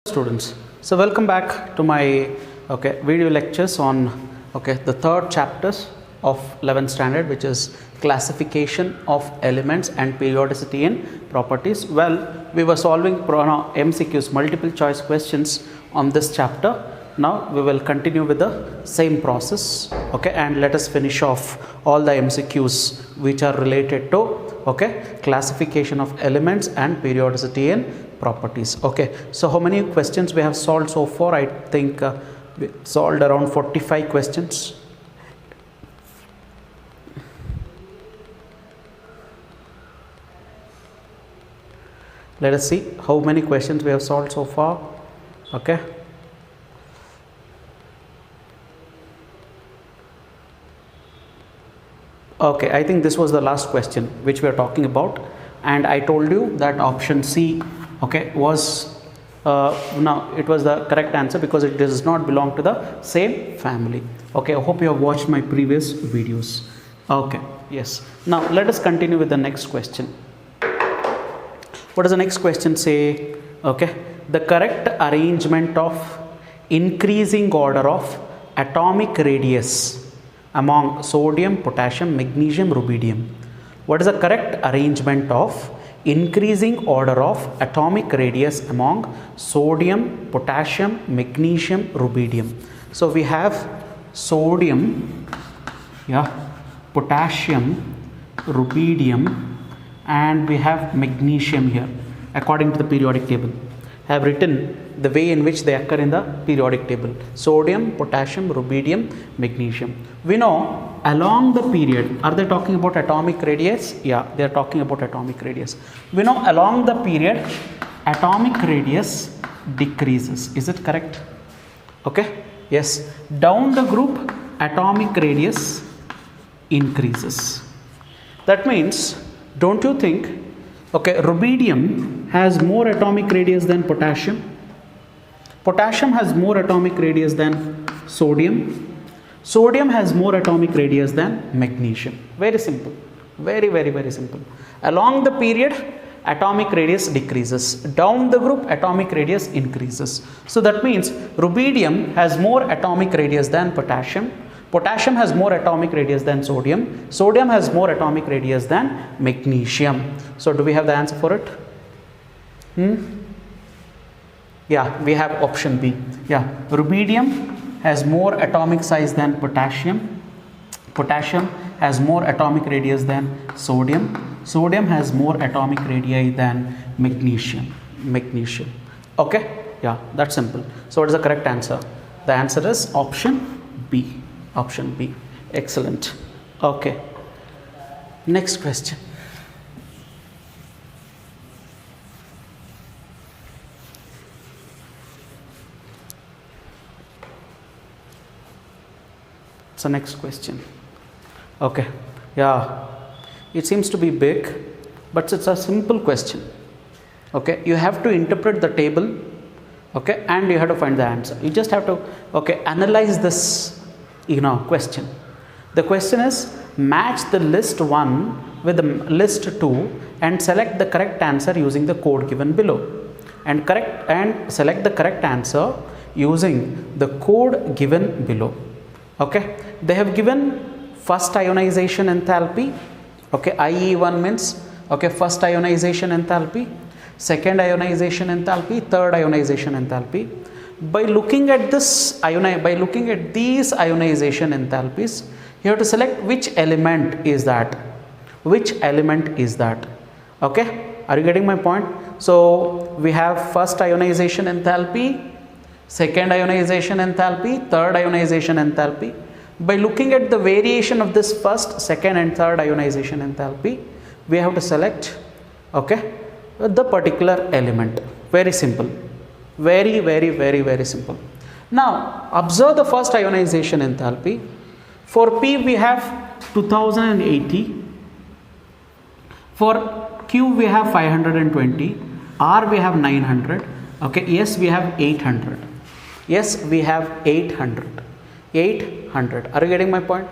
Students, so welcome back to my video lectures on the third chapters of 11th standard, which is classification of elements and periodicity in properties. Well, we were solving MCQs, multiple choice questions on this chapter. Now we will continue with the same process, and let us finish off all the MCQs which are related to classification of elements and periodicity in properties. So how many questions we have solved so far? I think we solved around 45 questions. Let us see how many questions we have solved so far. I think this was the last question which we are talking about, and I told you that option C was now it was the correct answer because it does not belong to the same family. I hope you have watched my previous videos. Yes, now let us continue with the next question. What does the next question say? The correct arrangement of increasing order of atomic radius among sodium, potassium, magnesium, rubidium. What is the correct arrangement of increasing order of atomic radius among sodium, potassium, magnesium, rubidium? So we have sodium, potassium, rubidium, and we have magnesium here according to the periodic table. I have written the way in which they occur in the periodic table: sodium, potassium, rubidium, magnesium. We know along the period, are they talking about atomic radius? Yeah, they are talking about atomic radius. We know along the period atomic radius decreases. Is it correct? Yes. Down the group atomic radius increases. That means, don't you think rubidium has more atomic radius than potassium? Potassium has more atomic radius than sodium. Sodium has more atomic radius than magnesium. Very simple. Very simple. Along the period, atomic radius decreases. Down the group, atomic radius increases. So that means rubidium has more atomic radius than potassium. Potassium has more atomic radius than sodium. Sodium has more atomic radius than magnesium. So do we have the answer for it? Yeah, we have option B. Yeah, rubidium has more atomic size than potassium. Potassium has more atomic radius than sodium. Sodium has more atomic radii than magnesium. Yeah, that's simple. So what is the correct answer? The answer is option B. Option B. Excellent. Next question. So next question. Yeah, it seems to be big, but it's a simple question. You have to interpret the table, and you have to find the answer. You just have to analyze this question. The question is, match the list 1 with the list 2 and select the correct answer using the code given below, and select the correct answer using the code given below. They have given first ionization enthalpy. IE1 means first ionization enthalpy, second ionization enthalpy, third ionization enthalpy. By looking at these ionization enthalpies, you have to select which element is that. Are you getting my point? So we have first ionization enthalpy, second ionization enthalpy, third ionization enthalpy. By looking at the variation of this first, second and third ionization enthalpy, we have to select the particular element. Very simple. Very simple. Now observe the first ionization enthalpy. For P we have 2080, for Q we have 520, R we have 900, S we have 800. Are you getting my point?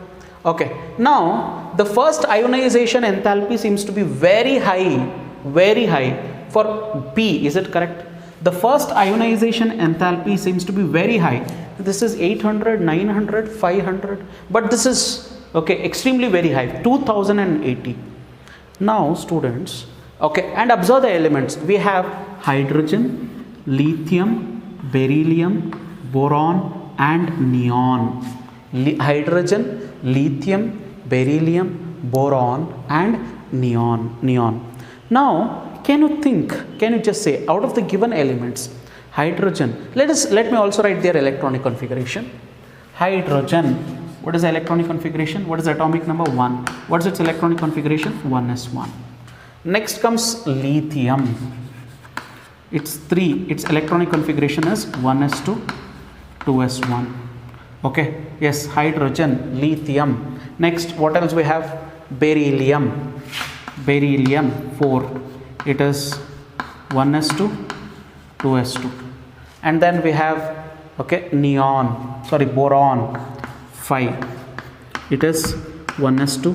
Now the first ionization enthalpy seems to be very high for P. Is it correct? The first ionization enthalpy seems to be very high. This is 800, 900, 500, but this is okay, extremely very high, 2080. Now students, okay, and observe the elements. We have hydrogen, lithium, beryllium, boron and neon. Hydrogen, lithium, beryllium, boron and neon. Now can you just say, out of the given elements, hydrogen, let me also write their electronic configuration. Hydrogen, what is the electronic configuration? What is atomic number? 1. What is its electronic configuration? 1s1. Next comes lithium. It's 3. Its electronic configuration is 1s2, 2s1. Okay, yes, hydrogen, lithium. Next, what else we have? Beryllium, 4. It is 1s2, 2s2. And then we have, okay, boron, 5. It is 1s2,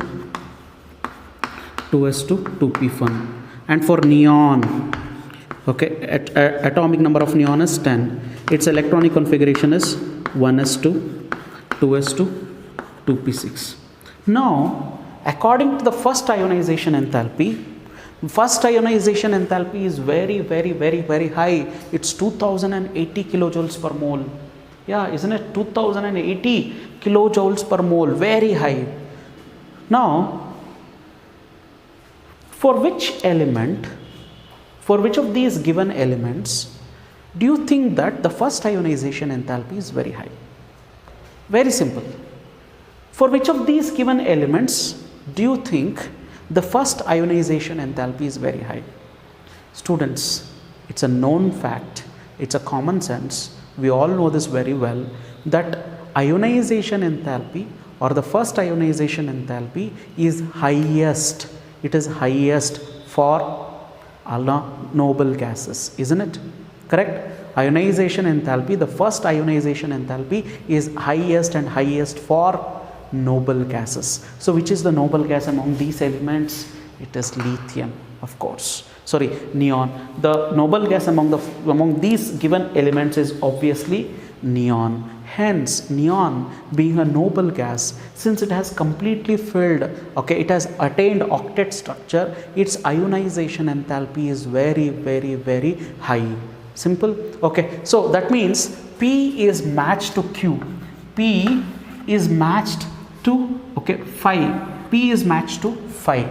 2s2, 2p1. And for neon, okay, atomic number of neon is 10. Its electronic configuration is 1s2, 2s2, 2p6. Now, according to the first ionization enthalpy is very high. It's 2080 kilojoules per mole. Yeah, isn't it? 2080 kilojoules per mole, very high. Now, for which of these given elements do you think that the first ionization enthalpy is very high? Very simple. For which of these given elements do you think the first ionization enthalpy is very high? Students, it's a known fact, it's a common sense, we all know this very well, that ionization enthalpy or the first ionization enthalpy is highest. It is highest for noble gases, isn't it? Correct? Ionization enthalpy, the first ionization enthalpy is highest for noble gases. So which is the noble gas among these elements? It is lithium, of course. Sorry, neon. The noble gas among these given elements is obviously neon. Hence, neon being a noble gas, since it has completely filled, okay, it has attained octet structure, its ionization enthalpy is very high. Simple. Okay, so that means P is matched to Q. P is matched to, okay, 5. P is matched to 5,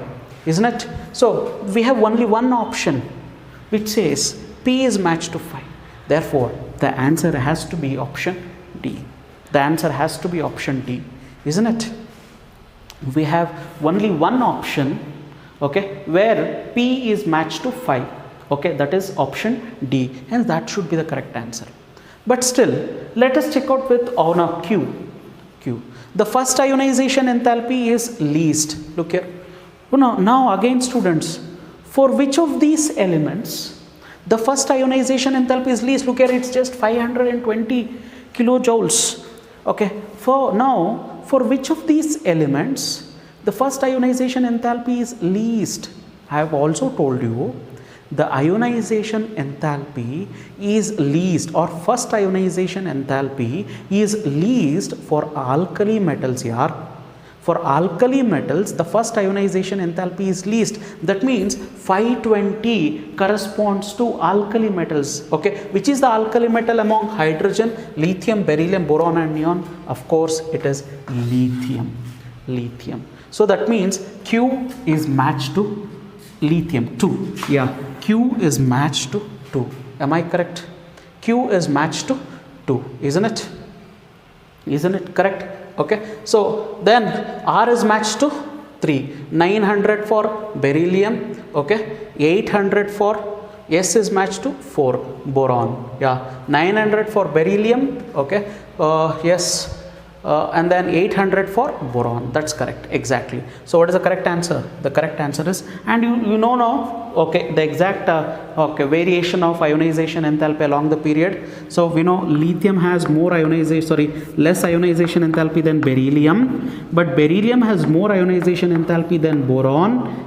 isn't it? So we have only one option which says P is matched to 5. Therefore, the answer has to be option D. The answer has to be option D, isn't it? We have only one option, okay, where P is matched to 5. Okay, that is option D, and that should be the correct answer. But still, let us check out with Q. The first ionization enthalpy is least. Look here. Now again, students, for which of these elements the first ionization enthalpy is least? Look here, it's just 520 kilojoules. Okay, for which of these elements the first ionization enthalpy is least? I have also told you the ionization enthalpy is least, or first ionization enthalpy is least for alkali metals here. For alkali metals, the first ionization enthalpy is least. That means 520 corresponds to alkali metals. Okay, which is the alkali metal among hydrogen, lithium, beryllium, boron and neon? Of course, it is lithium. So that means Q is matched to lithium, 2. Yeah, Q is matched to 2. Am I correct? Q is matched to 2, isn't it? Isn't it correct? Okay, so then R is matched to 3. 900 for beryllium, okay, 800 for, S is matched to 4, boron. Yeah, 900 for beryllium, okay, yes, and then 800 for boron. That's correct, exactly. So what is the correct answer? The correct answer is, and you know now, okay, the exact variation of ionization enthalpy along the period. So we know lithium has more less ionization enthalpy than beryllium, but beryllium has more ionization enthalpy than boron.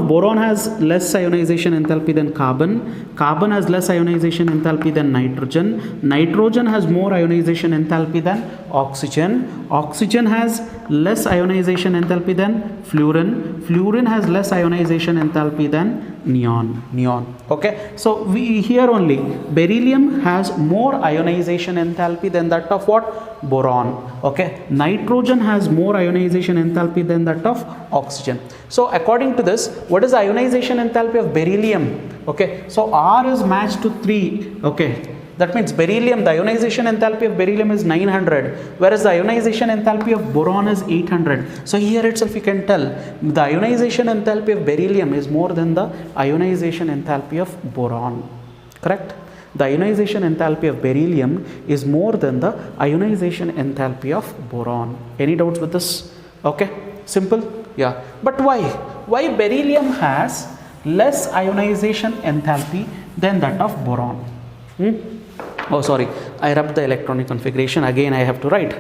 Boron has less ionization enthalpy than carbon. Carbon has less ionization enthalpy than nitrogen. Nitrogen has more ionization enthalpy than oxygen. Oxygen has less ionization enthalpy than fluorine. Fluorine has less ionization enthalpy than neon. Okay, so we here only beryllium has more ionization enthalpy than that of what? Boron. Okay, nitrogen has more ionization enthalpy than that of oxygen. So according to this, what is the ionization enthalpy of beryllium? Okay, so R is matched to 3. Okay, that means beryllium, the ionization enthalpy of beryllium is 900, whereas the ionization enthalpy of boron is 800. So here itself you can tell the ionization enthalpy of beryllium is more than the ionization enthalpy of boron. Correct? The ionization enthalpy of beryllium is more than the ionization enthalpy of boron. Any doubts with this? Okay, simple. Yeah, but why? Why beryllium has less ionization enthalpy than that of boron? Oh, sorry, I rubbed the electronic configuration. Again, I have to write.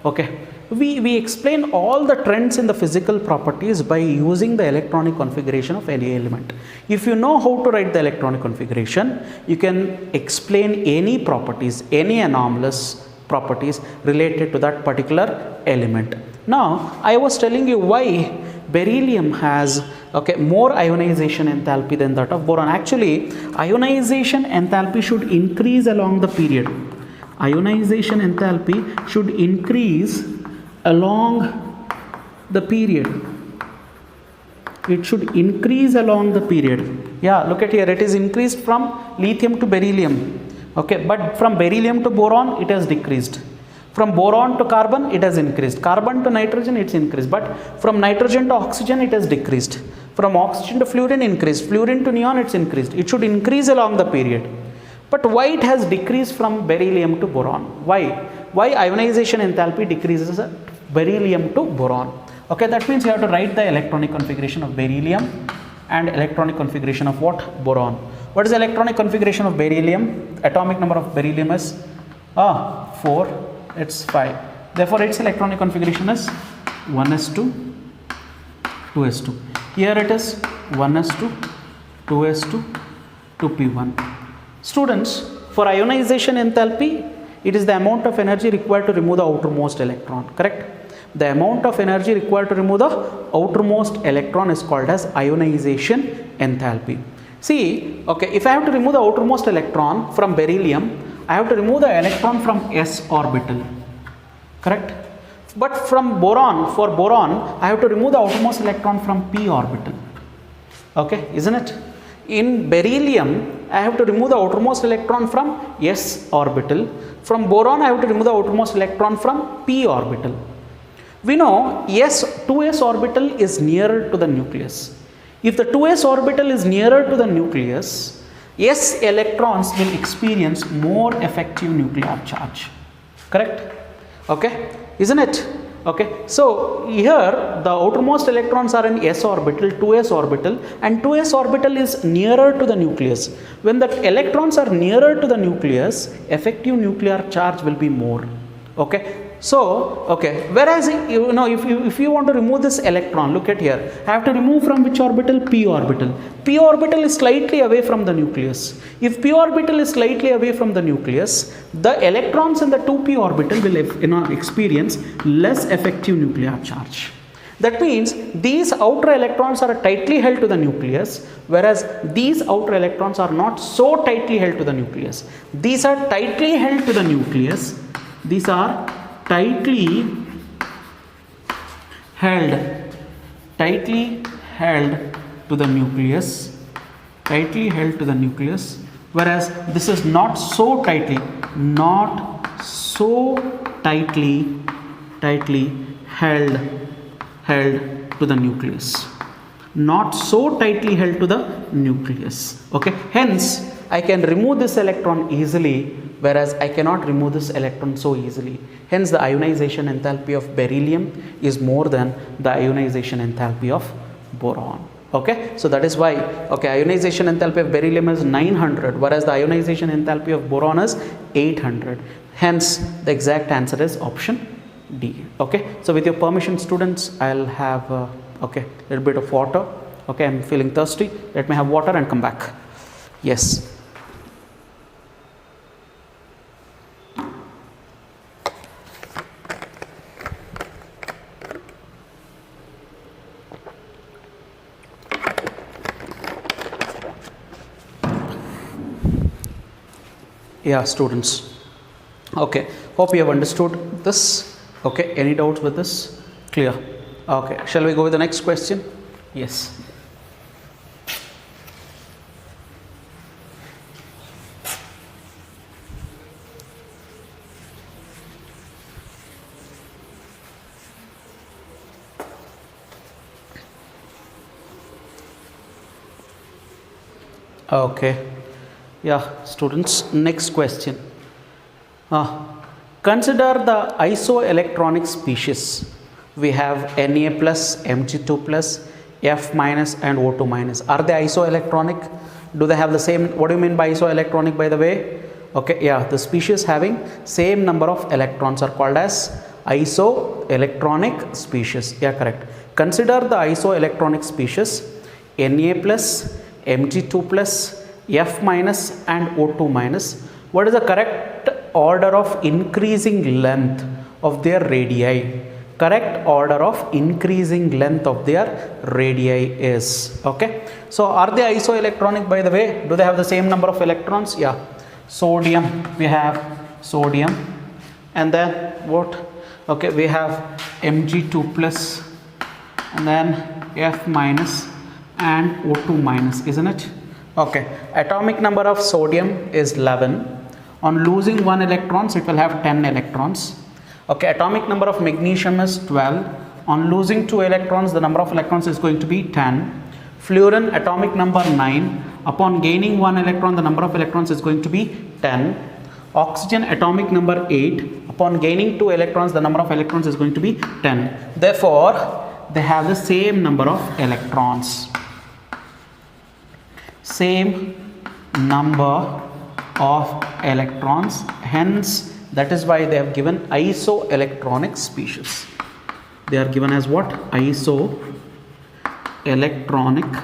Okay, we explain all the trends in the physical properties by using the electronic configuration of any element. If you know how to write the electronic configuration, you can explain any properties, any anomalous properties related to that particular element. Now, I was telling you why beryllium has more ionization enthalpy than that of boron. Actually, ionization enthalpy should increase along the period. Ionization enthalpy should increase along the period. It should increase along the period. Yeah, look at here, it is increased from lithium to beryllium. Okay, but from beryllium to boron, it has decreased. From boron to carbon, it has increased. Carbon to nitrogen, it's increased. But from nitrogen to oxygen, it has decreased. From oxygen to fluorine, increased. Fluorine to neon, it's increased. It should increase along the period. But why it has decreased from beryllium to boron? Why? Why ionization enthalpy decreases beryllium to boron? Okay, that means you have to write the electronic configuration of beryllium and electronic configuration of what? Boron. What is the electronic configuration of beryllium? Atomic number of beryllium is 4. It's 5. Therefore, its electronic configuration is 1s2, 2s2. Here it is 1s2, 2s2, 2p1. Students, for ionization enthalpy, it is the amount of energy required to remove the outermost electron. Correct? The amount of energy required to remove the outermost electron is called as ionization enthalpy. See, okay, if I have to remove the outermost electron from beryllium, I have to remove the electron from s orbital. Correct? But from boron, for boron, I have to remove the outermost electron from p orbital. Okay, isn't it? In beryllium, I have to remove the outermost electron from s orbital. From boron, I have to remove the outermost electron from p orbital. We know 2s orbital is nearer to the nucleus. If the 2s orbital is nearer to the nucleus, s electrons will experience more effective nuclear charge. Correct? Okay, isn't it? Okay, so here the outermost electrons are in s orbital, 2s orbital, and 2s orbital is nearer to the nucleus. When the electrons are nearer to the nucleus, effective nuclear charge will be more. Okay, so whereas if you want to remove this electron, look at here, I have to remove from which orbital? P orbital. P orbital is slightly away from the nucleus. If p orbital is slightly away from the nucleus, the electrons in the 2p orbital will experience less effective nuclear charge. That means these outer electrons are tightly held to the nucleus, whereas these outer electrons are not so tightly held to the nucleus. These are tightly held to the nucleus. These are tightly held to the nucleus, whereas this is not so tightly held to the nucleus, okay. Hence I can remove this electron easily, whereas I cannot remove this electron so easily. Hence the ionization enthalpy of beryllium is more than the ionization enthalpy of boron. Okay, so that is why, okay, ionization enthalpy of beryllium is 900, whereas the ionization enthalpy of boron is 800. Hence, the exact answer is option D. Okay, so with your permission, students, I'll have okay, a little bit of water. Okay, I'm feeling thirsty. Let me have water and come back. Yes. Yeah, students. Okay, hope you have understood this. Okay, any doubts with this? Clear. Okay, shall we go with the next question? Yes. Okay. Yeah, students, next question. Consider the isoelectronic species. We have Na plus, Mg2 plus, F minus and O2 minus. Are they isoelectronic? Do they have the same? What do you mean by isoelectronic, by the way? Okay, yeah, the species having same number of electrons are called as isoelectronic species. Yeah, correct. Consider the isoelectronic species Na plus, Mg2 plus, F minus and O2 minus. What is the correct order of increasing length of their radii? Correct order of increasing length of their radii is, okay. So are they isoelectronic, by the way? Do they have the same number of electrons? Yeah. Sodium, we have sodium, and then what? Okay, we have Mg2 plus and then F minus and O2 minus, isn't it? Okay, atomic number of sodium is 11. On losing 1 electrons, it will have 10 electrons. Okay, atomic number of magnesium is 12. On losing 2 electrons, the number of electrons is going to be 10. Fluorine, atomic number 9. Upon gaining 1 electron, the number of electrons is going to be 10. Oxygen, atomic number 8. Upon gaining 2 electrons, the number of electrons is going to be 10. Therefore, they have the same number of electrons. Same number of electrons. Hence, that is why they have given isoelectronic species. They are given as what? Isoelectronic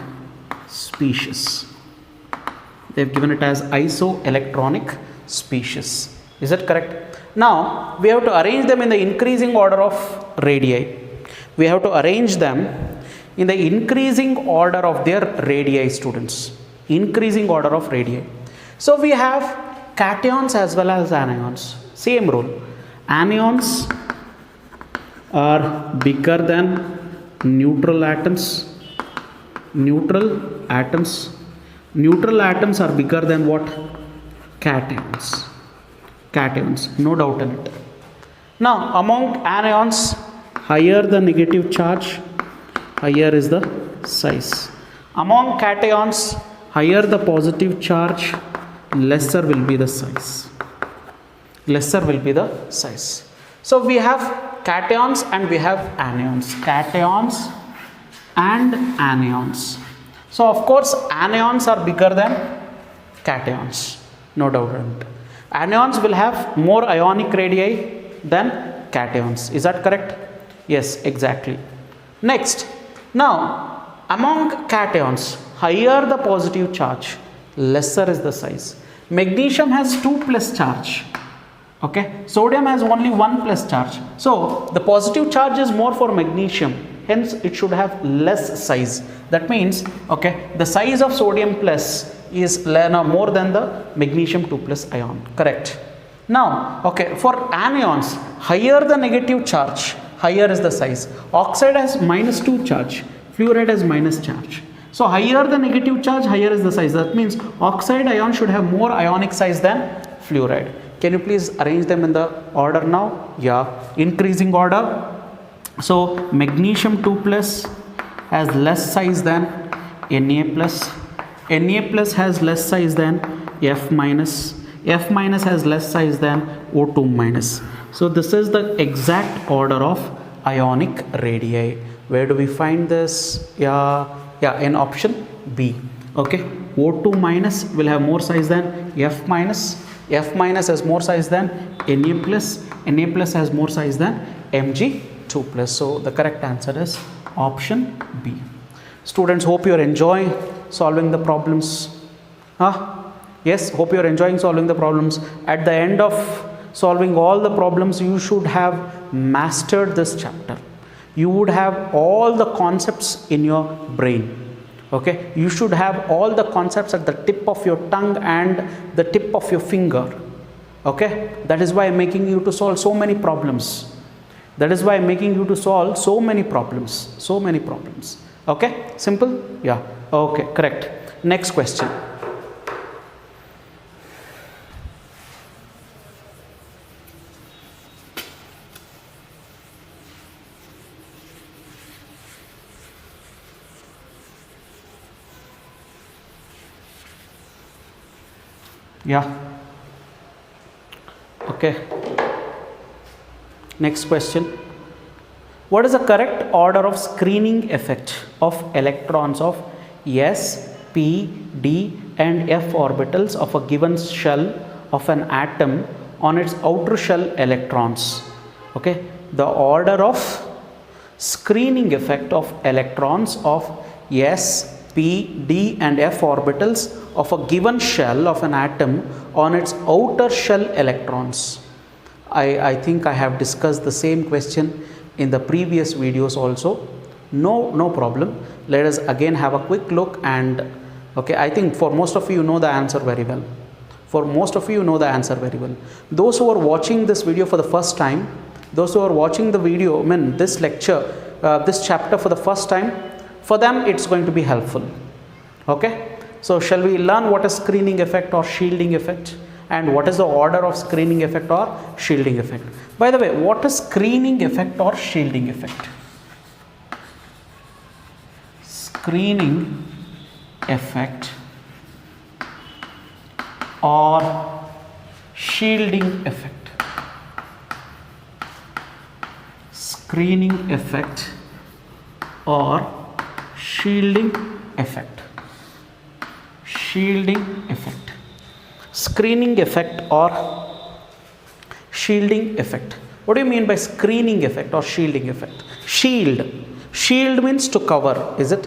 species. They have given it as isoelectronic species. Is that correct? Now, we have to arrange them in the increasing order of radii. We have to arrange them in the increasing order of their radii, students. Increasing order of radii. So we have cations as well as anions. Same rule. Anions are bigger than neutral atoms. Neutral atoms are bigger than what? Cations. Cations, no doubt in it. Now, among anions, higher the negative charge, higher is the size. Among cations, higher the positive charge, lesser will be the size. Lesser will be the size. So we have cations and we have anions. Cations and anions. So of course anions are bigger than cations. No doubt in it. Anions will have more ionic radii than cations. Is that correct? Yes, exactly. Next, now among cations, higher the positive charge, lesser is the size. Magnesium has 2 plus charge. Okay, sodium has only 1 plus charge. So the positive charge is more for magnesium. Hence, it should have less size. That means, okay, the size of sodium plus is more than the magnesium 2 plus ion. Correct. Now, okay, for anions, higher the negative charge, higher is the size. Oxide has minus 2 charge. Fluoride has minus charge. So higher the negative charge, higher is the size. That means oxide ion should have more ionic size than fluoride. Can you please arrange them in the order now? Yeah, increasing order. So magnesium 2 plus has less size than Na plus. Na plus has less size than F minus. F minus has less size than O2 minus. So this is the exact order of ionic radii. Where do we find this? Yeah, Yeah, in option B. Okay, O2 minus will have more size than F minus. F minus has more size than Na plus. Na plus has more size than Mg2 plus. So the correct answer is option B. Students, hope you are enjoying solving the problems. Yes, hope you are enjoying solving the problems. At the end of solving all the problems, you should have mastered this chapter. You would have all the concepts in your brain. Okay, you should have all the concepts at the tip of your tongue and the tip of your finger. Okay, that is why I'm making you to solve so many problems. That is why I'm making you to solve so many problems. So many problems. Okay, simple? Yeah. Okay, correct. Next question. Yeah. Okay. Next question. What is the correct order of screening effect of electrons of S, P, D and F orbitals of a given shell of an atom on its outer shell electrons? Okay. The order of screening effect of electrons of S, P, D and F orbitals of a given shell of an atom on its outer shell electrons. I think I have discussed the same question in the previous videos also. No problem. Let us again have a quick look, and okay, I think for most of you know the answer very well. For most of you know the answer very well. Those who are watching this video for the first time, those who are watching the video, this lecture, this chapter for the first time, for them it's going to be helpful. Okay. So shall we learn what is screening effect or shielding effect, and what is the order of screening effect or shielding effect? By the way, what is screening effect or shielding effect? Screening effect or shielding effect. Screening effect or shielding effect. Shielding effect. Screening effect or shielding effect. What do you mean by screening effect or shielding effect? Shield. Shield means to cover, is it?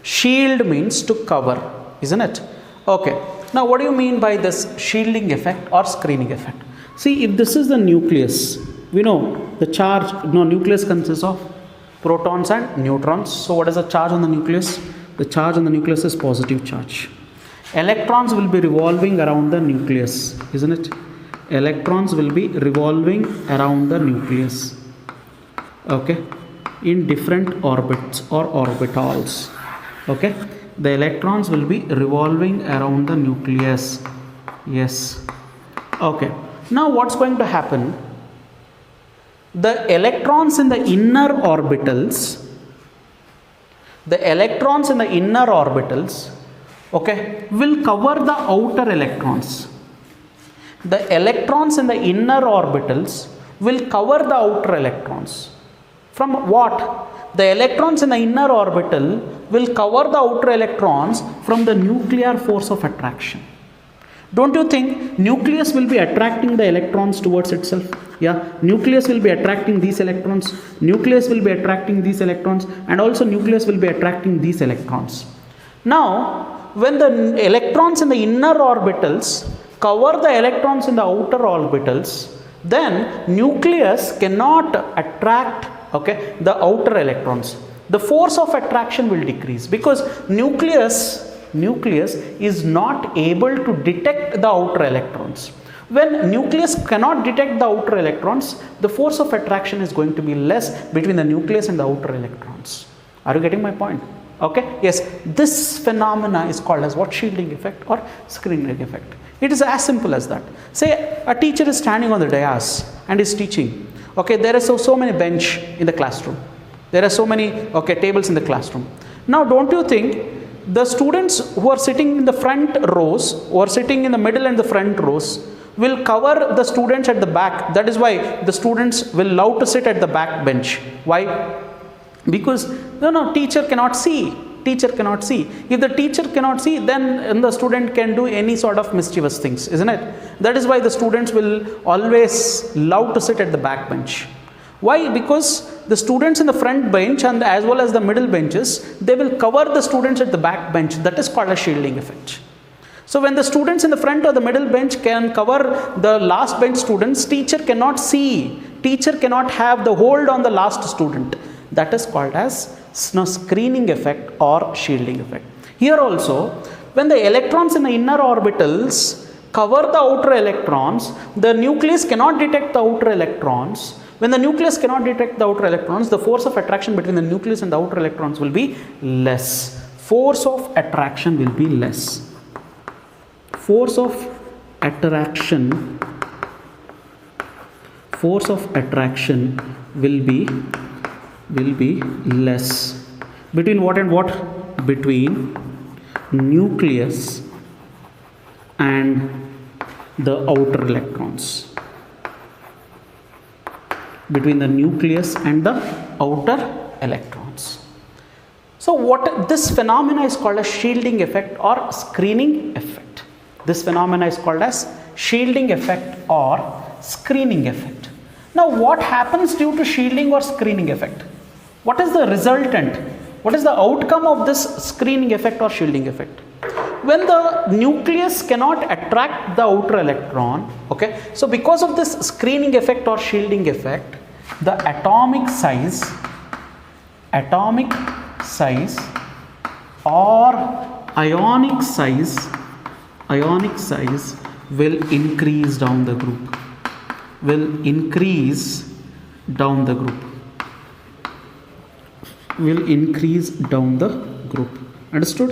Shield means to cover, isn't it? Okay. Now what do you mean by this shielding effect or screening effect? See, if this is the nucleus, we know the charge, nucleus consists of protons and neutrons. So what is the charge on the nucleus? The charge on the nucleus is positive charge. Electrons will be revolving around the nucleus, isn't it? Electrons will be revolving around the nucleus, okay, in different orbits or orbitals. Okay, the electrons will be revolving around the nucleus. Yes. Okay, now what's going to happen? The electrons in the inner orbitals, okay, will cover the outer electrons. The electrons in the inner orbitals will cover the outer electrons. From what? The electrons in the inner orbital will cover the outer electrons from the nuclear force of attraction. Don't you think nucleus will be attracting the electrons towards itself? Yeah, nucleus will be attracting these electrons, nucleus will be attracting these electrons, and also nucleus will be attracting these electrons. Now, when the electrons in the inner orbitals cover the electrons in the outer orbitals, then nucleus cannot attract, okay, the outer electrons. The force of attraction will decrease because nucleus is not able to detect the outer electrons. When nucleus cannot detect the outer electrons, the force of attraction is going to be less between the nucleus and the outer electrons. Are you getting my point? Okay, yes, this phenomena is called as what? Shielding effect or screening effect. It is as simple as that. Say a teacher is standing on the dais and is teaching. Okay, there are so many bench in the classroom. There are so many, okay, tables in the classroom. Now don't you think the students who are sitting in the front rows, who are sitting in the middle and the front rows, will cover the students at the back? That is why the students will love to sit at the back bench. Why? Because teacher cannot see. Teacher cannot see. If the teacher cannot see, then the student can do any sort of mischievous things, isn't it? That is why the students will always love to sit at the back bench. Why? Because the students in the front bench and as well as the middle benches, they will cover the students at the back bench. That is called a shielding effect. So when the students in the front or the middle bench can cover the last bench students, teacher cannot see. Teacher cannot have the hold on the last student. That is called as screening effect or shielding effect. Here also, when the electrons in the inner orbitals cover the outer electrons, the nucleus cannot detect the outer electrons. When the nucleus cannot detect the outer electrons, the force of attraction between the nucleus and the outer electrons will be less. Force of attraction will be less. Force of attraction will be less. Between what and what? Between nucleus and the outer electrons. Between the nucleus and the outer electrons. So what this phenomena is called as shielding effect or screening effect. This phenomena is called as shielding effect or screening effect. Now what happens due to shielding or screening effect? What is the resultant? What is the outcome of this screening effect or shielding effect? When the nucleus cannot attract the outer electron, okay, so because of this screening effect or shielding effect, the atomic size or ionic size will increase down the group. Understood?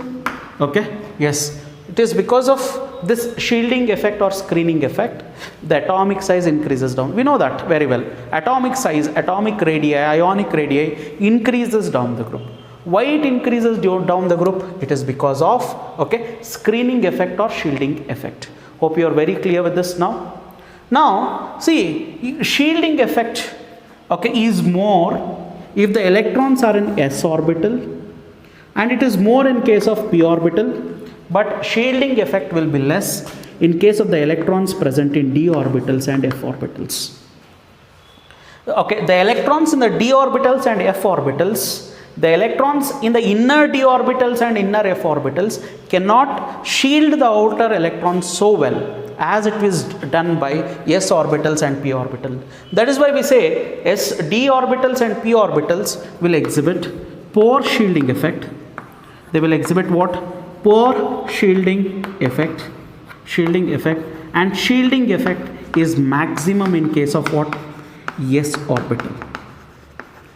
Okay, yes, it is because of this shielding effect or screening effect, the atomic size increases down. We know that very well. Atomic size, atomic radii, ionic radii increases down the group. Why it increases down the group? It is because of, okay, screening effect or shielding effect. Hope you are very clear with this now. Now see, shielding effect, okay, is more if the electrons are in s orbital, and it is more in case of p orbital, but shielding effect will be less in case of the electrons present in d orbitals and f orbitals. Okay, the electrons in the d orbitals and f orbitals, the electrons in the inner d orbitals and inner f orbitals cannot shield the outer electrons so well as it is done by s orbitals and p orbital. That is why we say d orbitals and p orbitals will exhibit poor shielding effect. They will exhibit what? Poor shielding effect, and shielding effect is maximum in case of what? S orbital.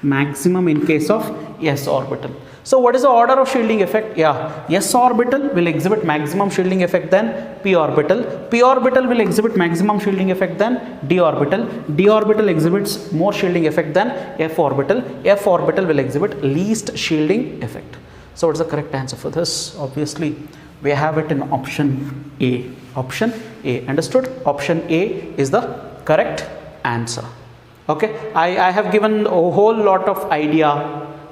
Maximum in case of s orbital. So what is the order of shielding effect? Yeah, s orbital will exhibit maximum shielding effect than p orbital. P orbital will exhibit maximum shielding effect than d orbital. D orbital exhibits more shielding effect than f orbital. F orbital will exhibit least shielding effect. So what is the correct answer for this? Obviously, we have it in option A. Option A. Understood? Option A is the correct answer. Okay. I have given a whole lot of idea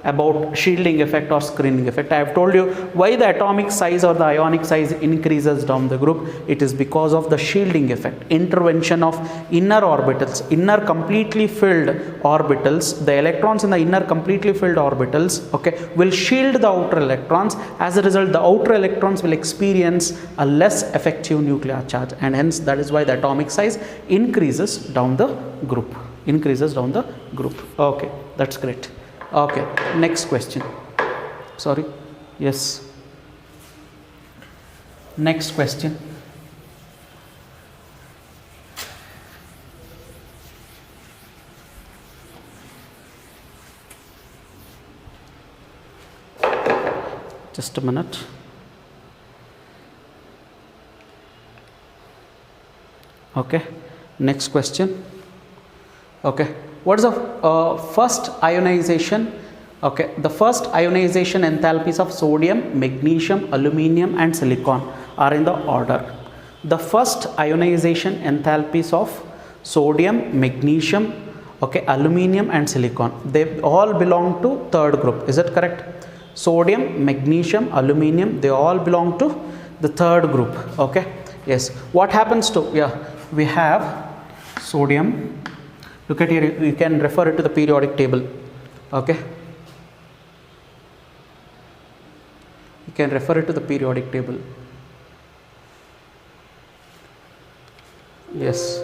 about shielding effect or screening effect. I have told you why the atomic size or the ionic size increases down the group. It is because of the shielding effect, intervention of inner orbitals, inner completely filled orbitals. The electrons in the inner completely filled orbitals, okay, will shield the outer electrons. As a result, the outer electrons will experience a less effective nuclear charge, and hence that is why the atomic size increases down the group. Okay, that's great. Okay, next question. Sorry. Yes. Next question. Just a minute. Okay, next question. Okay. What is the first ionization? Okay, the first ionization enthalpies of sodium, magnesium, aluminium and silicon are in the order. The first ionization enthalpies of sodium, magnesium, okay, aluminium and silicon, they all belong to third group. Is that correct? Sodium, magnesium, aluminium, they all belong to the third group. Okay, yes. What happens to, we have sodium. Look at here, you can refer it to the periodic table. Okay, you can refer it to the periodic table. Yes,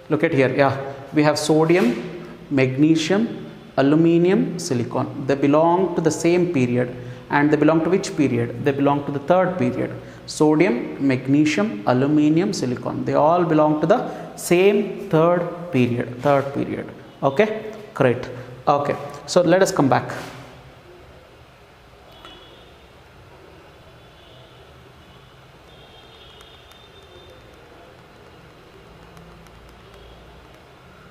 look at here, we have sodium, magnesium, aluminium, silicon. They belong to the same period, and they belong to which period? They belong to the third period. Sodium, magnesium, aluminium, silicon, they all belong to the same third period. Okay, great. Okay, so let us come back.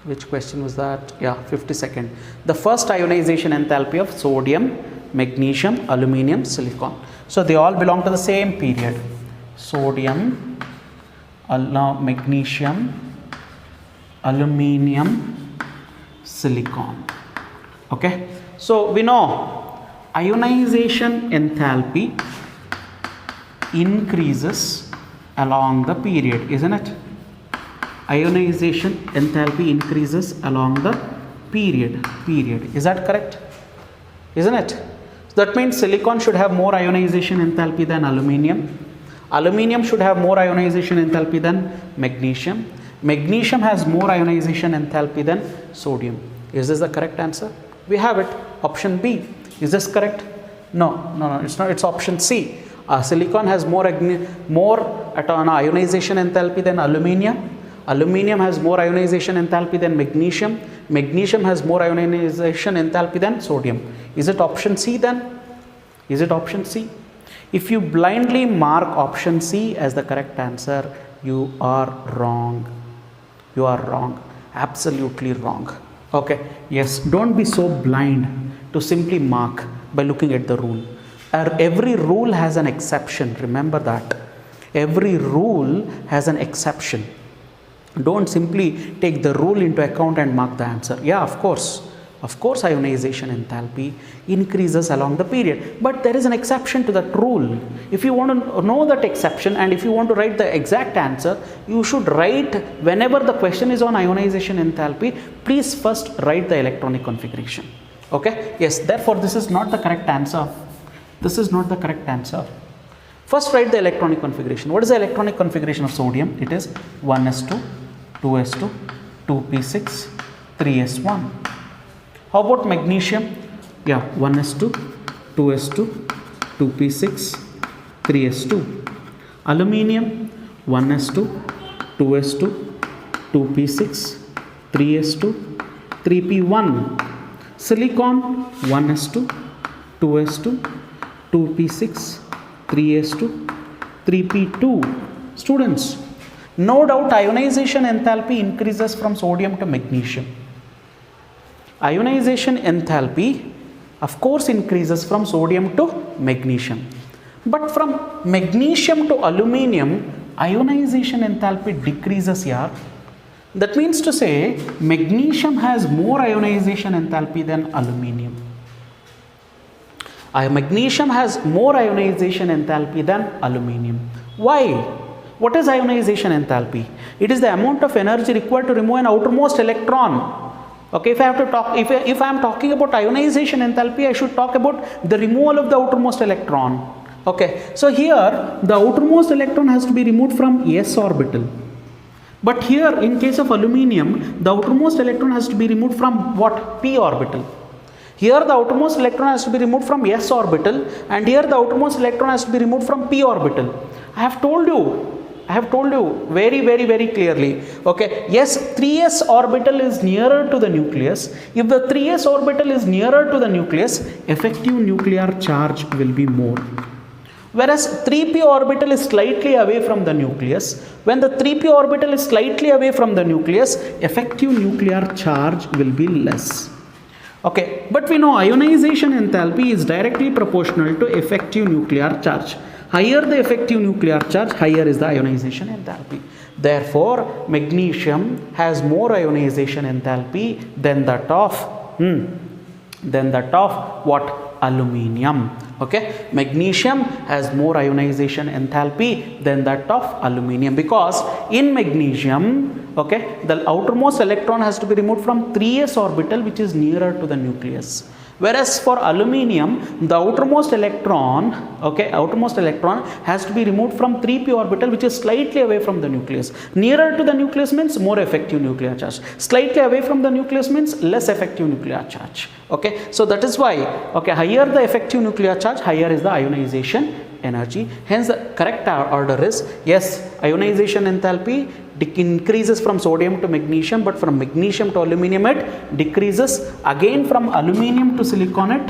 Which question was that? 52nd. The first ionization enthalpy of sodium, magnesium, aluminium, silicon. So they all belong to the same period. Sodium, magnesium, aluminium, silicon. Okay. So we know ionization enthalpy increases along the period, isn't it? Ionization enthalpy increases along the period. Is that correct? Isn't it? So that means silicon should have more ionization enthalpy than aluminium. Aluminium should have more ionization enthalpy than magnesium. Magnesium has more ionization enthalpy than sodium. Is this the correct answer? We have it. Option B. Is this correct? No, it's not. It's option C. Silicon has more ionization enthalpy than aluminium. Aluminium has more ionization enthalpy than magnesium. Magnesium has more ionization enthalpy than sodium. Is it option C then? Is it option C? If you blindly mark option C as the correct answer, you are wrong. You are wrong. Absolutely wrong. Okay. Yes. Don't be so blind to simply mark by looking at the rule. Every rule has an exception. Remember that. Every rule has an exception. Don't simply take the rule into account and mark the answer. Of course, ionization enthalpy increases along the period, but there is an exception to that rule. If you want to know that exception, and if you want to write the exact answer, you should write, whenever the question is on ionization enthalpy, please first write the electronic configuration. Okay, yes, therefore this is not the correct answer. This is not the correct answer. First write the electronic configuration. What is the electronic configuration of sodium? It is 1s2, 2s2, 2p6, 3s1. How about magnesium? 1s2, 2s2, 2p6, 3s2. Aluminium, 1s2, 2s2, 2p6, 3s2, 3p1. Silicon, 1s2, 2s2, 2p6, 3s2, 3p2. Students, no doubt ionization enthalpy increases from sodium to magnesium. Ionization enthalpy, of course, increases from sodium to magnesium. But from magnesium to aluminium, ionization enthalpy decreases here. That means to say, magnesium has more ionization enthalpy than aluminium. Magnesium has more ionization enthalpy than aluminium. Why? What is ionization enthalpy? It is the amount of energy required to remove an outermost electron. Okay, if I am talking about ionization enthalpy, I should talk about the removal of the outermost electron. Okay, so here the outermost electron has to be removed from s orbital. But here in case of aluminium, the outermost electron has to be removed from what? p orbital. Here the outermost electron has to be removed from s orbital, and here the outermost electron has to be removed from p orbital. I have told you very clearly. Okay, yes, 3s orbital is nearer to the nucleus. If the 3s orbital is nearer to the nucleus, effective nuclear charge will be more. Whereas 3p orbital is slightly away from the nucleus. When the 3p orbital is slightly away from the nucleus, effective nuclear charge will be less. Okay, but we know ionization enthalpy is directly proportional to effective nuclear charge. Higher the effective nuclear charge, higher is the ionization enthalpy. Therefore, magnesium has more ionization enthalpy than that of what? aluminium. Okay, magnesium has more ionization enthalpy than that of aluminium, because in magnesium, okay, the outermost electron has to be removed from 3s orbital, which is nearer to the nucleus. Whereas for aluminium, the outermost electron, okay, outermost electron has to be removed from 3p orbital, which is slightly away from the nucleus. Nearer to the nucleus means more effective nuclear charge. Slightly away from the nucleus means less effective nuclear charge. Okay, so that is why, okay, higher the effective nuclear charge, higher is the ionization energy. Hence, the correct order is, yes, ionization enthalpy increases from sodium to magnesium, but from magnesium to aluminium it decreases. Again, from aluminium to silicon it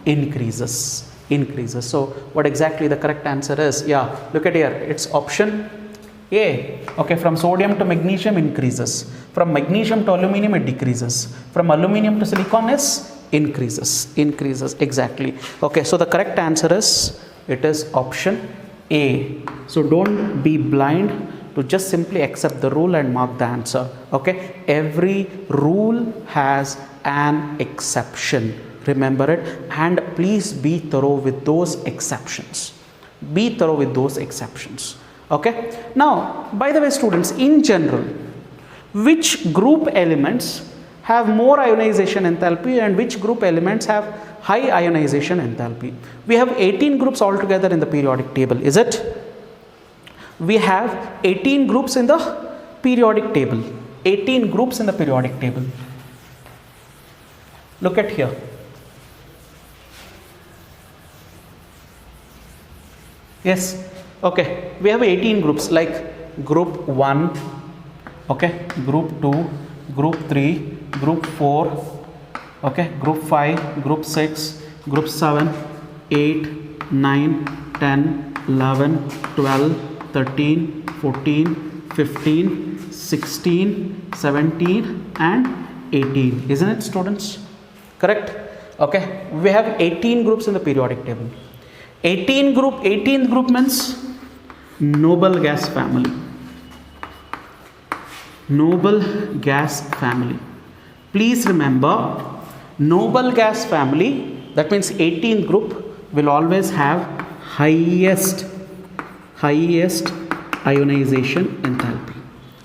increases. So what exactly the correct answer is? Yeah, look at here, it's option A. Okay, from sodium to magnesium increases, from magnesium to aluminium it decreases, from aluminium to silicon is increases exactly. Okay, so the correct answer is, it is option A. So don't be blind to just simply accept the rule and mark the answer. Okay, every rule has an exception, remember it, and please be thorough with those exceptions. Okay, now by the way students, in general, which group elements have more ionization enthalpy and which group elements have high ionization enthalpy? We have 18 groups altogether in the periodic table, is it? We have 18 groups in the periodic table. 18 groups in the periodic table. Look at here. Yes, okay, we have 18 groups, like group 1, okay, group 2, group 3, group 4, okay, group 5, group 6, group 7, 8, 9, 10, 11, 12, 13, 14, 15, 16, 17 and 18, isn't it students? Correct? Okay, we have 18 groups in the periodic table. 18th group means noble gas family. Noble gas family. Please remember, noble gas family, that means 18th group will always have highest ionization enthalpy.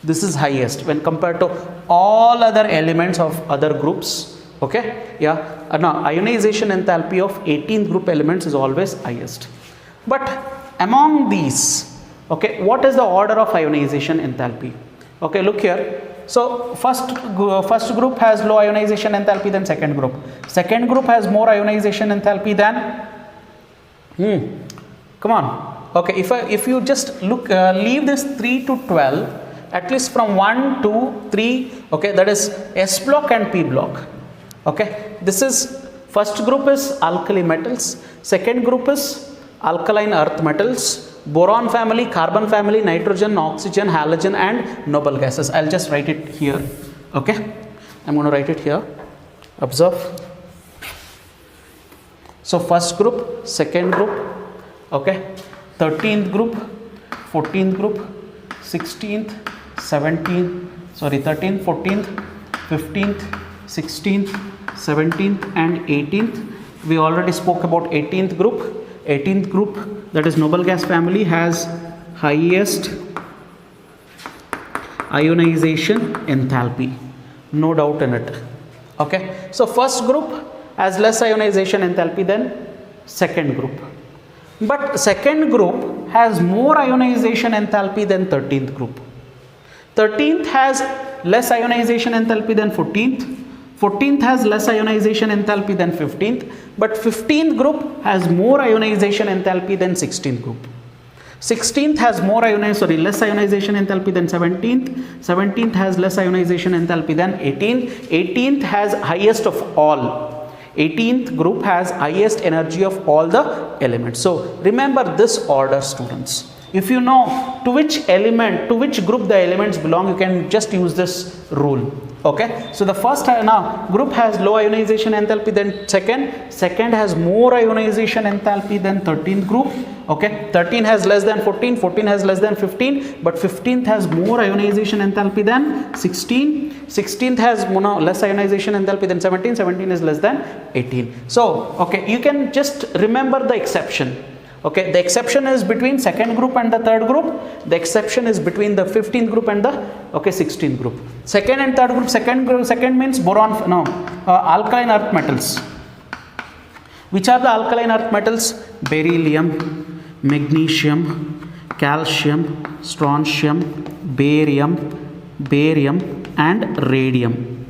This is highest when compared to all other elements of other groups. Okay, yeah, now ionization enthalpy of 18th group elements is always highest. But among these, okay, what is the order of ionization enthalpy? Okay, look here. So first group has low ionization enthalpy than second group. Second group has more ionization enthalpy than come on. Okay, if you just look, leave this 3 to 12, at least from 1, 2, 3, okay, that is S block and P block. Okay, this is, first group is alkali metals, second group is alkaline earth metals, boron family, carbon family, nitrogen, oxygen, halogen and noble gases. I'll just write it here. Okay, I'm going to write it here. Observe. So first group, second group, okay, 13th group, 14th group, 16th, 17th, 13th, 14th, 15th, 16th, 17th and 18th. We already spoke about 18th group. 18th group, that is noble gas family, has highest ionization enthalpy, no doubt in it. Okay, so first group has less ionization enthalpy than second group, but second group has more ionization enthalpy than 13th group. 13th has less ionization enthalpy than 14th. 14th has less ionization enthalpy than 15th, but 15th group has more ionization enthalpy than 16th group. 16th has less ionization enthalpy than 17th. 17th has less ionization enthalpy than 18th. 18th has highest of all. 18th group has highest energy of all the elements. So remember this order, students. If you know to which element, to which group the elements belong, you can just use this rule. Okay, so the first now group has low ionization enthalpy than second has more ionization enthalpy than 13th group. Okay, 13 has less than 14, 14 has less than 15, but 15th has more ionization enthalpy than 16, 16th has less ionization enthalpy than 17, 17 is less than 18. So okay, you can just remember the exception. Okay, the exception is between second group and the third group. The exception is between the 15th group and the 16th group. Second and third group. Second means boron, alkaline earth metals. Which are the alkaline earth metals? Beryllium, magnesium, calcium, strontium, barium, and radium.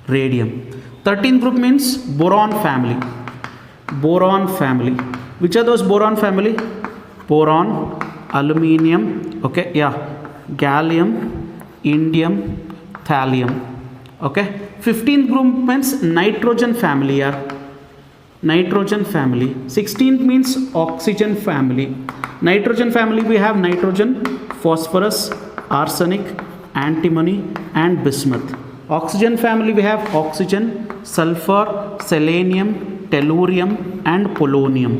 13th group means boron family. Which are those boron family? Boron, aluminium, okay, gallium, indium, thallium. Okay, 15th group means nitrogen family. 16th means oxygen family. Nitrogen family, we have nitrogen, phosphorus, arsenic, antimony, and bismuth. Oxygen family, we have oxygen, sulfur, selenium, tellurium, and polonium.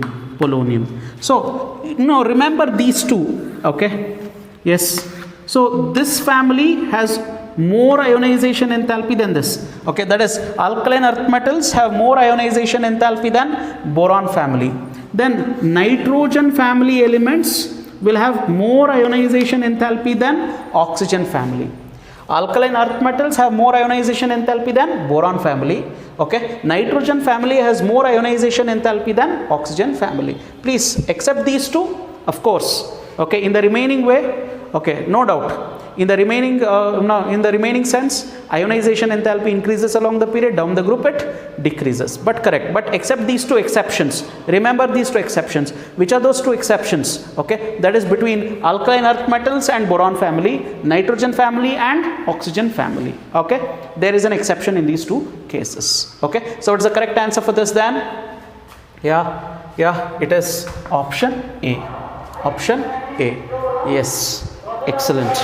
So remember these two. Okay, yes, so this family has more ionization enthalpy than this. Okay, that is alkaline earth metals have more ionization enthalpy than boron family. Then nitrogen family elements will have more ionization enthalpy than oxygen family. Alkaline earth metals have more ionization enthalpy than boron family. Okay, nitrogen family has more ionization enthalpy than oxygen family. Please accept these two, of course. Okay, in the remaining way, okay, no doubt. In the remaining sense, ionization enthalpy increases along the period, down the group it decreases. But correct. But except these two exceptions. Remember these two exceptions. Which are those two exceptions? Okay, that is between alkaline earth metals and boron family, nitrogen family and oxygen family. Okay, there is an exception in these two cases. Okay, so what's the correct answer for this then? Yeah, it is option A. Option A. Yes, excellent.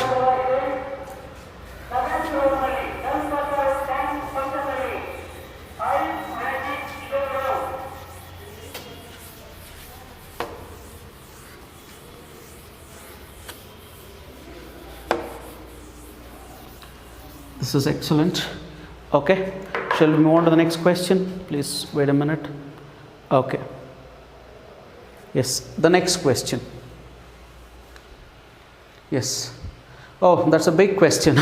This is excellent. Okay, shall we move on to the next question? Please wait a minute. Okay. Yes, the next question. Yes. Oh, that's a big question.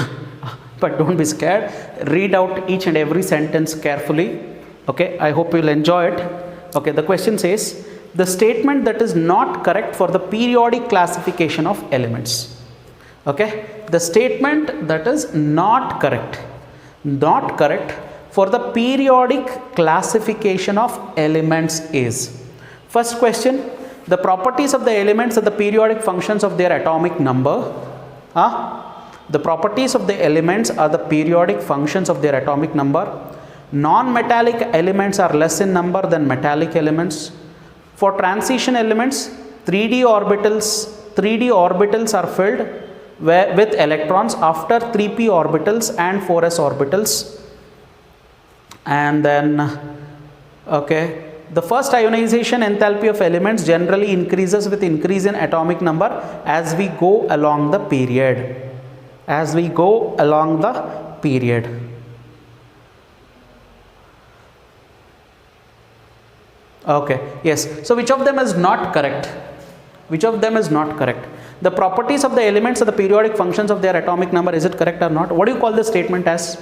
But don't be scared. Read out each and every sentence carefully. Okay, I hope you'll enjoy it. Okay, the question says, the statement that is not correct for the periodic classification of elements. Okay, the statement that is not correct for the periodic classification of elements is, first question, the properties of the elements are the periodic functions of their atomic number. The properties of the elements are the periodic functions of their atomic number. Non-metallic elements are less in number than metallic elements. For transition elements, 3d orbitals are filled with electrons after 3p orbitals and 4s orbitals. And then, okay, the first ionization enthalpy of elements generally increases with increase in atomic number as we go along the period. Okay, yes. So which of them is not correct? The properties of the elements are the periodic functions of their atomic number. Is it correct or not? What do you call this statement as?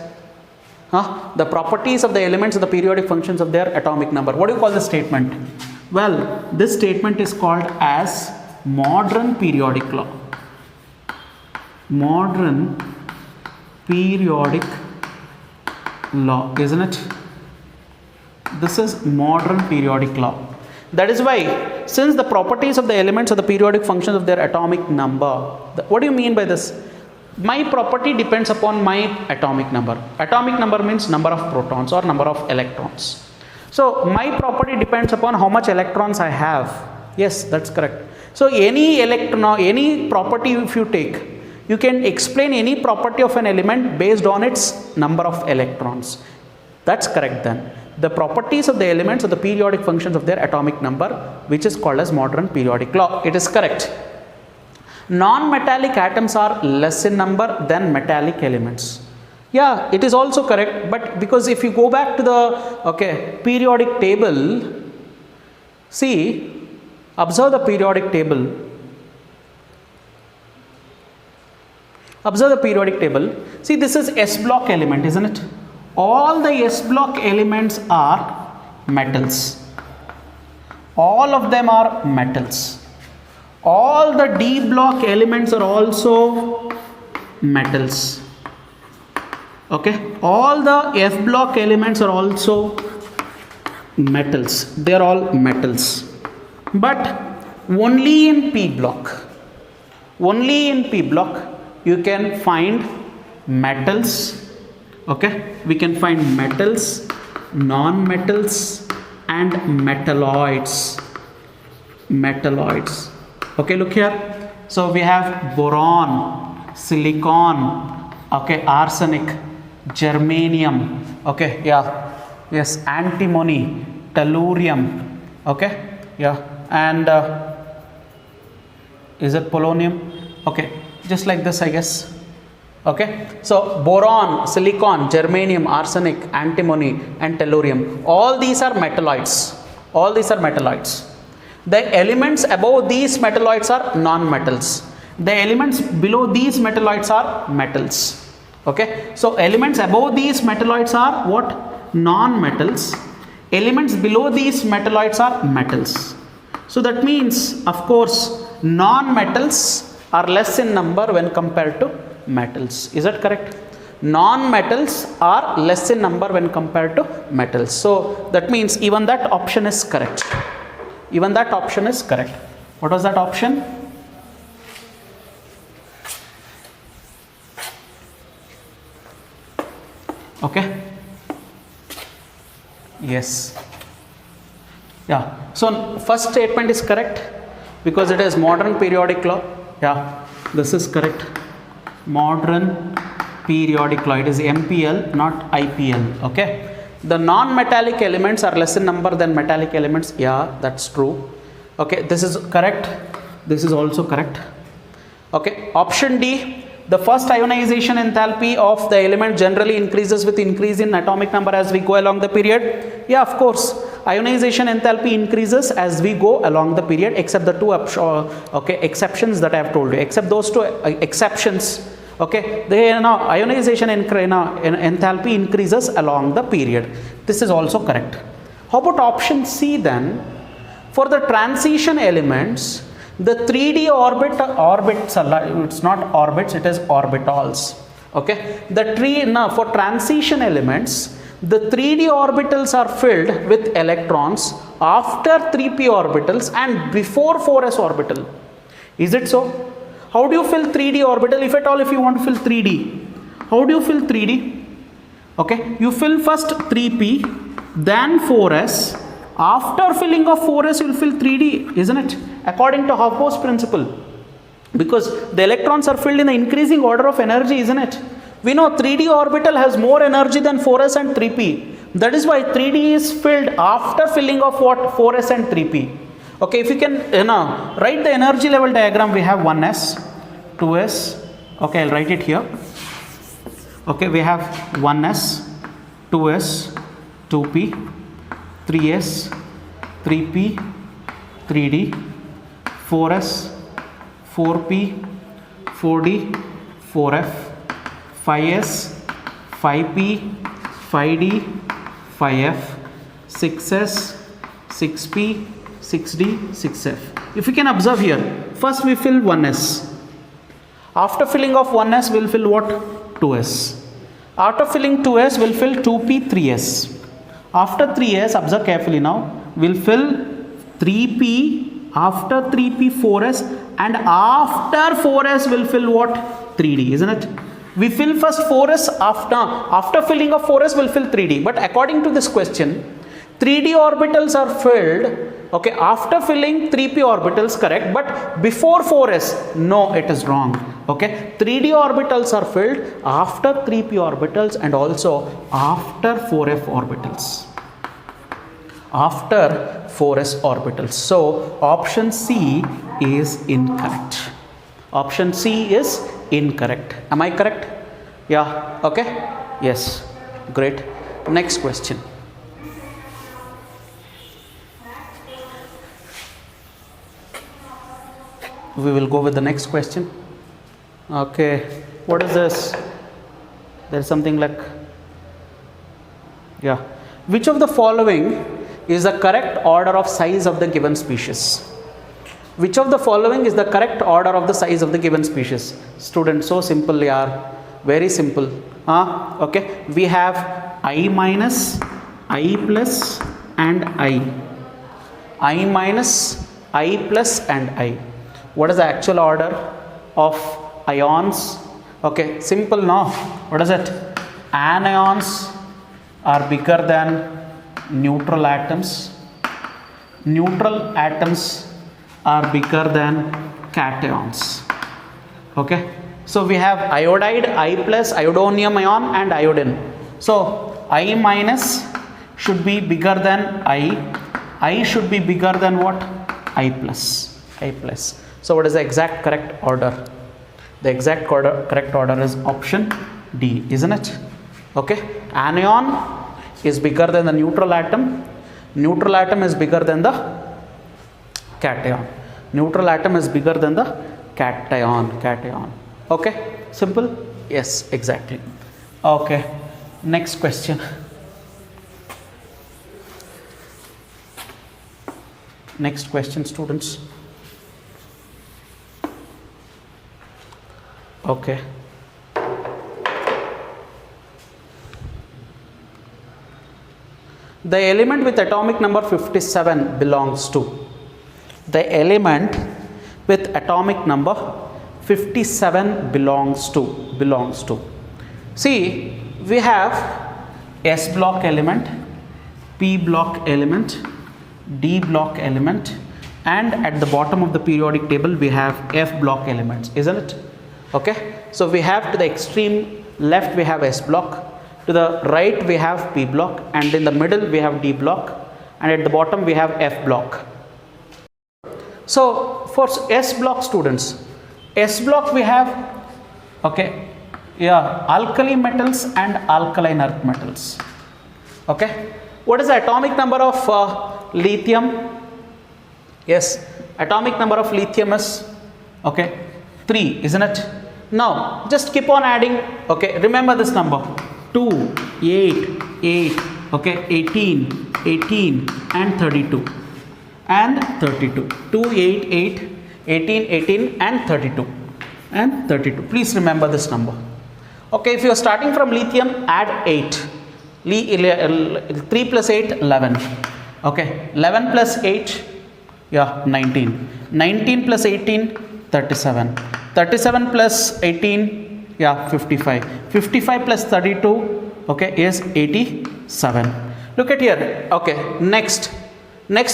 The properties of the elements are the periodic functions of their atomic number. What do you call this statement? Well, this statement is called as modern periodic law. Modern periodic law, isn't it? This is modern periodic law. That is why, since the properties of the elements are the periodic functions of their atomic number, what do you mean by this? My property depends upon my atomic number. Atomic number means number of protons or number of electrons. So my property depends upon how much electrons I have. Yes, that's correct. So any electron, any property if you take, you can explain any property of an element based on its number of electrons. That's correct then. The properties of the elements are the periodic functions of their atomic number, which is called as modern periodic law. It is correct. Non-metallic atoms are less in number than metallic elements. Yeah, it is also correct, but because if you go back to the periodic table, see, observe the periodic table. Observe the periodic table. See, this is S block element, isn't it? All the S block elements are metals. All of them are metals. All the D block elements are also metals. Okay, all the F block elements are also metals. They are all metals. But only in P block, you can find metals. Okay, we can find metals, non-metals, and metalloids. Okay, look here. So we have boron, silicon, okay, arsenic, germanium, okay, yeah, yes, antimony, tellurium, okay, yeah, and is it polonium? Okay, just like this, I guess. Okay, so boron, silicon, germanium, arsenic, antimony, and tellurium, all these are metalloids. The elements above these metalloids are non-metals. The elements below these metalloids are metals. Okay, so elements above these metalloids are what? Non-metals. Elements below these metalloids are metals. So that means, of course, non-metals are less in number when compared to metals. Is that correct? Non-metals are less in number when compared to metals. So that means even that option is correct. What was that option? Okay. Yes. Yeah. So first statement is correct because it is modern periodic law. Yeah. This is correct. Modern periodic law. It is MPL, not IPL. Okay. The non-metallic elements are less in number than metallic elements. Yeah, that's true. Okay, this is correct. This is also correct. Okay, option D. The first ionization enthalpy of the element generally increases with increase in atomic number as we go along the period. Yeah, of course. Ionization enthalpy increases as we go along the period, except the two exceptions that I have told you. Except those two exceptions. Okay, the ionization enthalpy increases along the period. This is also correct. How about option C then? For the transition elements, the 3D orbits, it's not orbits, it is orbitals. Okay, for transition elements, the 3D orbitals are filled with electrons after 3p orbitals and before 4s orbital. Is it so? How do you fill 3D orbital, if at all, if you want to fill 3D? How do you fill 3D? Okay, you fill first 3p, then 4s. After filling of 4s, you will fill 3D, isn't it? According to Hofbauer's principle. Because the electrons are filled in the increasing order of energy, isn't it? We know 3D orbital has more energy than 4s and 3p. That is why 3D is filled after filling of what? 4s and 3p. Okay, if you can write the energy level diagram, we have 1s, 2s. Okay, I'll write it here. Okay, we have 1s, 2s, 2p, 3s, 3p, 3d, 4s, 4p, 4d, 4f, 5s, 5p, 5d, 5f, 6s, 6p, 6d, 6f. If you can observe here, first we fill 1s. After filling of 1s, we'll fill what? 2s. After filling 2s, we'll fill 2p, 3s. After 3s, observe carefully now, we'll fill 3p, after 3p, 4s, and after 4s, we'll fill what? 3d, isn't it? We fill first 4s, after filling of 4s, we'll fill 3d. But according to this question, 3d orbitals are filled, okay, after filling 3p orbitals, correct, but before 4s, no, it is wrong. Okay, 3d orbitals are filled after 3p orbitals and also after 4f orbitals. After 4s orbitals. So option C is incorrect. Option C is incorrect. Am I correct? Yeah. Okay. Yes. Great. Next question. We will go with the next question. Okay. What is this? There is something like, yeah. Which of the following is the correct order of size of the given species? Which of the following is the correct order of the size of the given species? Student, so simple, yaar. Very simple. Okay. We have I minus, I plus and I. I minus, I plus and I. What is the actual order of ions? Okay. Simple now. What is it? Anions are bigger than neutral atoms. Neutral atoms are bigger than cations. Okay. So we have iodide, I plus, iodonium ion and iodine. So I minus should be bigger than I should be bigger than what? I plus. I plus. So what is the exact correct order? The exact correct order is option D, isn't it? Okay. Anion is bigger than the neutral atom. Neutral atom is bigger than the cation. Neutral atom is bigger than the cation. Okay. Simple? Yes, exactly. Okay. Next question. Next question, students. Okay. The element with atomic number 57 belongs to. The element with atomic number 57 belongs to. See, we have S block element, P block element, D block element, and at the bottom of the periodic table we have F block elements, isn't it? Okay. So we have to the extreme left we have S block, to the right we have P block, and in the middle we have D block, and at the bottom we have F block. So for S block, students, S block we have, okay, yeah, alkali metals and alkaline earth metals. Okay. What is the atomic number of lithium? Yes, atomic number of lithium is, okay, 3, isn't it? Now just keep on adding. Okay, remember this number: 2, 8, 8, okay, 18, 18 and 32 and 32. 2, 8, 8, 18, 18 and 32 and 32. Please remember this number. Okay, if you are starting from lithium, add 8. 3 plus 8, 11. Okay, 11 plus 8, yeah, 19. 19 plus 18, 37. 37 plus 18, yeah, 55. 55 plus 32, okay, is 87. Look at here. Okay, next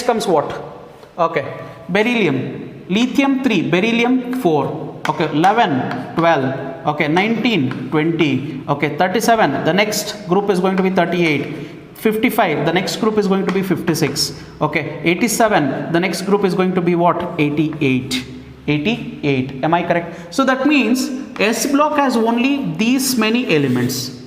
comes what? Okay, beryllium. Lithium 3, beryllium 4. Okay, 11, 12. Okay, 19, 20. Okay, 37. The next group is going to be 38. 55. The next group is going to be 56. Okay, 87. The next group is going to be what? 88. 88. Am I correct? So that means S block has only these many elements.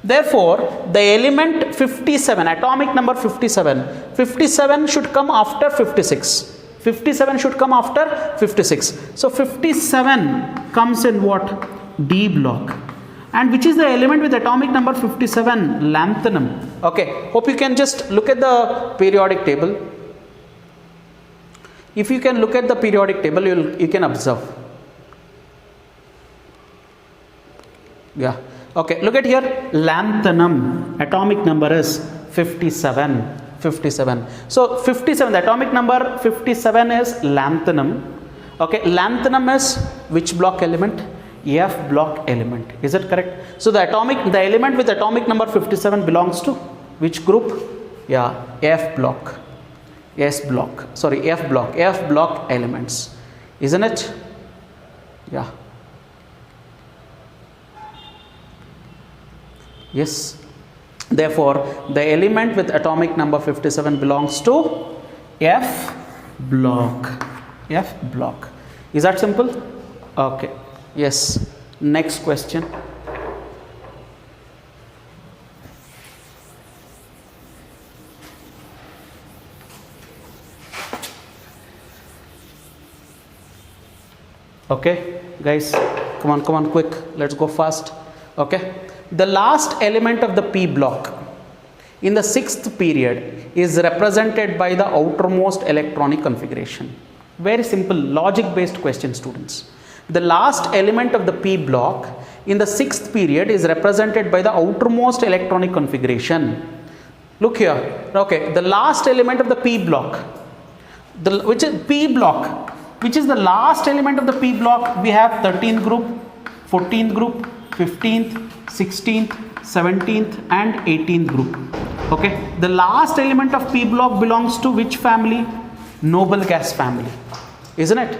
Therefore, the element 57, atomic number 57, 57 should come after 56. 57 should come after 56. So 57 comes in what? D block. And which is the element with atomic number 57? Lanthanum. Okay, hope you can just look at the periodic table. If you can look at the periodic table, you can observe. Yeah. Okay, look at here. Lanthanum, atomic number is 57. 57. So 57, the atomic number 57 is lanthanum. Okay, lanthanum is which block element? F block element. Is it correct? So the element with atomic number 57 belongs to which group? Yeah, F block. F block elements, isn't it? Yeah. Yes. Therefore, the element with atomic number 57 belongs to F block. F block. Is that simple? Okay. Yes. Next question. Okay, guys, come on, quick. Let's go fast. Okay. The last element of the P block in the sixth period is represented by the outermost electronic configuration. Very simple, logic based question, students. The last element of the P block in the sixth period is represented by the outermost electronic configuration. Look here. Okay, the last element of the P block, which is P block, which is the last element of the P block. We have 13th group, 14th group, 15th, 16th, 17th and 18th group. Okay, the last element of P block belongs to which family? Noble gas family, isn't it?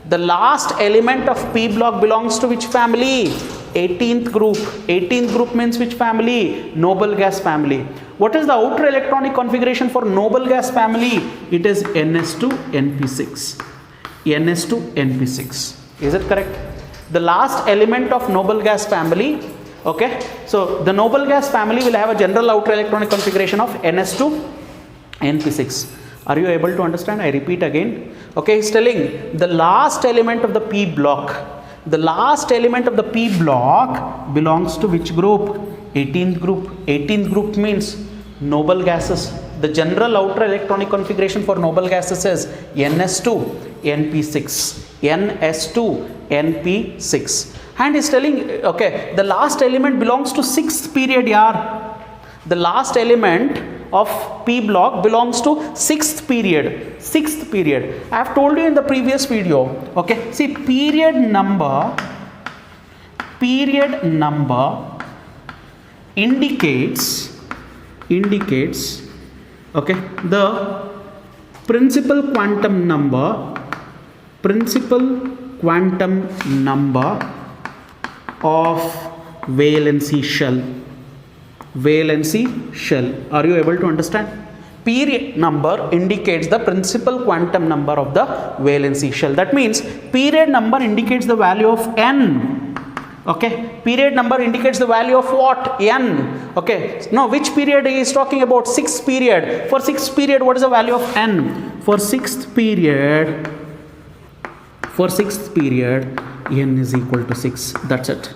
The last element of P block belongs to which family? 18th group. 18th group means which family? Noble gas family. What is the outer electronic configuration for noble gas family? It is Ns2 Np6. Ns2 Np6. Is it correct? The last element of noble gas family. Okay, so the noble gas family will have a general outer electronic configuration of Ns2 Np6. Are you able to understand? I repeat again. Okay, he's telling the last element of the P block. The last element of the P block belongs to which group? 18th group. 18th group means noble gases. The general outer electronic configuration for noble gases is Ns2 Np6. Ns2 Np6. And he's telling, okay, the last element belongs to sixth period, yaar. The last element of P block belongs to sixth period. Sixth period. I have told you in the previous video. Okay, see, period number indicates okay, the principal quantum number of valency shell. Valency shell. Are you able to understand? Period number indicates the principal quantum number of the valency shell. That means period number indicates the value of n. Okay, period number indicates the value of what? N. Okay, now which period he is talking about? Sixth period. For sixth period, what is the value of n? For sixth period, n is equal to 6. That's it.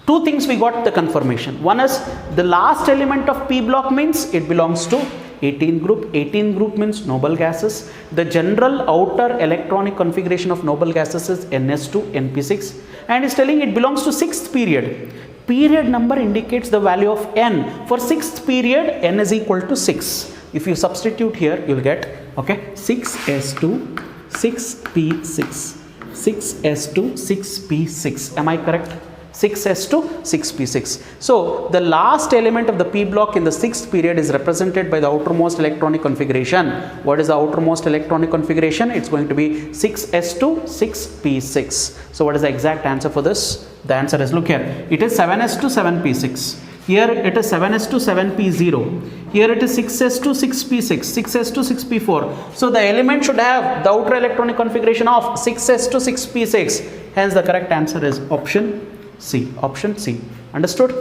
Two things we got the confirmation. One is the last element of P block means it belongs to 18th group. 18th group means noble gases. The general outer electronic configuration of noble gases is Ns2 Np6, and is telling it belongs to sixth period. Period number indicates the value of n. For sixth period, n is equal to 6. If you substitute here, you will get, okay, 6s2 6p6. 6s2 6p6. Am I correct? 6s2 6p6. So the last element of the P block in the sixth period is represented by the outermost electronic configuration. What is the outermost electronic configuration? It's going to be 6s2 6p6. So what is the exact answer for this? The answer is, look here, it is 7s2 7p6. Here it is 7s2 7p0. Here it is 6s2 6p6, 6s2 6p4. So the element should have the outer electronic configuration of 6s2 6p6. Hence the correct answer is option C. Option C. Understood?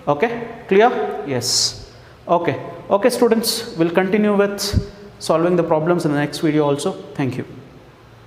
Okay. Clear? Yes. Okay. Okay, students. We'll continue with solving the problems in the next video also. Thank you.